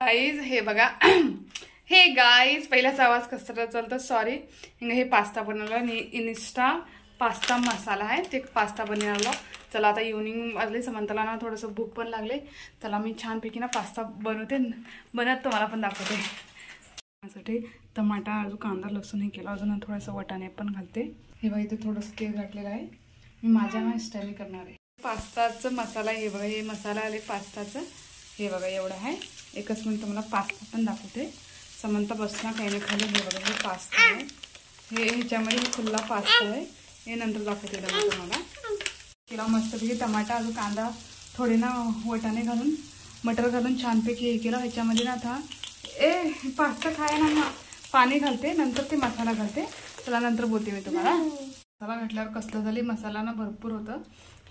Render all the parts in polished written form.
Guys हे बघा हे गाईज पहिलाच आवाज कसं चालतं सॉरी. हे पास्ता बनवलं इन्स्टा पास्ता मसाला आहे ते पास्ता बनवलं. चला आता इव्हनिंग वाजले समंताला ना थोडंसं भूक पण लागले. चला मी छानपैकी ना पास्ता बनत तुम्हाला पण दाखवते. त्यासाठी टमाटा अजून कांदा लसूण हे केलं. अजून थोडंसं वाटाणे पण घालते. हे बघा इथे थोडंसं तेल घातलेलं आहे. मी माझ्या ना स्टाईलने करणार आहे. पास्ताचं मसाला हे बघा हे मसाला आले पास्ताचं हे बघा एवढं आहे. एकच मिनिट तुम्हाला पास्ता पण दाखवते. समंता बसना काही नाही खाली. हे बघा हे पास्ता आहे. हे ह्याच्यामध्ये हे खुल्ला पास्ता आहे. हे नंतर दाखवते तुम्हाला. केला मस्तपैकी टमाटा अजून कांदा थोडे ना वटाणे घालून मटर घालून छानपैकी हे केलं. ह्याच्यामध्ये ना आता पास्ता खायला ना पाणी घालते नंतर ते मसाला घालते. चला नंतर बोलते मी तुम्हाला. मसाला घातल्यावर कसलं झाली मसाला ना भरपूर होतं.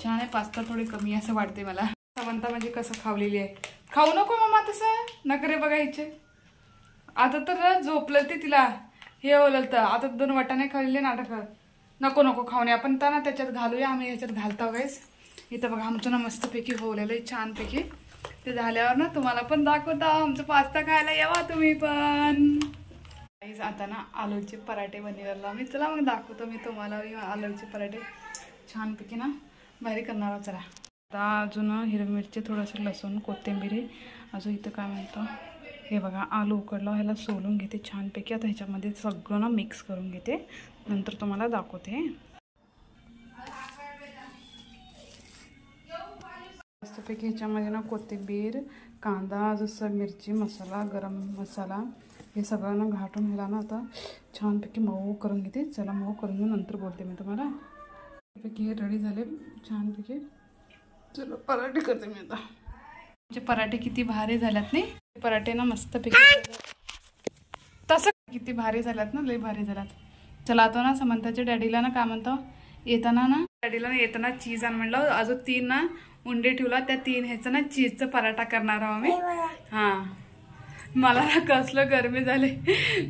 छान आहे. पास्ता थोडी कमी असं वाटते मला. समंता म्हणजे कसं खावलेली आहे. खाऊ नको मम्मा तसं नखरे बघायचे. आता तर झोपलं ते तिला हे ओललं तर आता 2 वाटाणे खाल्लेले नाटक नको नको खाऊन आपण तर ना त्याच्यात घालूया. आम्ही ह्याच्यात घालतो गाईस. इथं बघा आमचं ना मस्तपैकी होलेलं आहे छानपैकी. ते झाल्यावर ना तुम्हाला पण दाखवता आमचं पास्ता खायला यावा तुम्ही पण. आता ना आलूचे पराठे बनवला मी. चला मग दाखवतो मी तुम्हाला आलूचे पराठे छानपैकी ना भारी करणार. चला आता अजून हिरवी मिरची थोडंसं लसूण कोथिंबीर अजून इथं काय म्हणतो हे बघा आलू उकडला ह्याला सोलून घेते छानपैकी. आता ह्याच्यामध्ये सगळं ना मिक्स करून घेते नंतर तुम्हाला दाखवते. मस्तपैकी ह्याच्यामध्ये ना कोथिंबीर कांदा जसं मिरची मसाला गरम मसाला हे सगळं ना घाटून ह्याला ना आता छानपैकी मऊ करून घेते. चला मऊ करून घेऊन नंतर बोलते मी तुम्हाला. हे रेडी झाले छानपैकी. चलो पराठे करते मी आता. म्हणजे पराठे किती भारी झाल्यात नाही. पराठे ना मस्तपैकी तसं किती भारी झाल्यात ना लई भारी झाल्यात. चला आता ना समंताच्या डॅडीला ना काय म्हणतो येताना ना डॅडीला ना येताना चीज आण म्हणलं. अजून 3 ना उंडे ठेवला त्या 3 ह्याचं ना चीजचा पराठा करणार आहोत आम्ही. हां मला ना कसलं गरमी झाले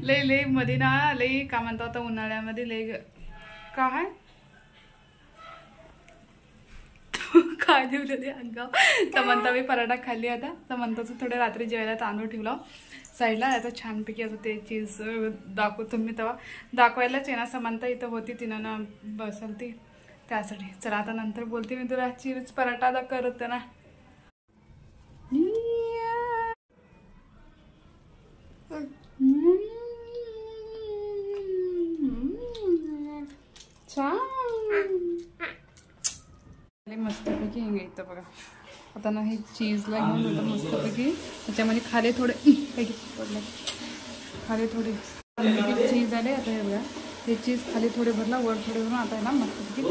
लई लई मध्ये ना लई काय म्हणतो आता उन्हाळ्यामध्ये लई काय काय ठेवलेले अंगाव. समंता मी पराठा खाल्ली. आता समंताचं थोडं रात्री जेवायला तांदूळ ठेवला साईडला. आता छानपैकी आता ते चीज दाखवतो मी तेव्हा दाखवायलाच आहे ना. समंता इथं होती तिनं ना बसल ती त्यासाठी. चला आता नंतर बोलते मी तुला. चीज पराठा आता करत ना मस्तपैकी हिंग इथं बघा. आता ना हे चीजला घेऊन होतं मस्तपैकी. त्याच्यामध्ये खाली थोडे पडले खाली थोडे चीज आले. आता हे बघा हे चीज खाली थोडे भरला वर थोडे भरून आता आहे ना मस्तपैकी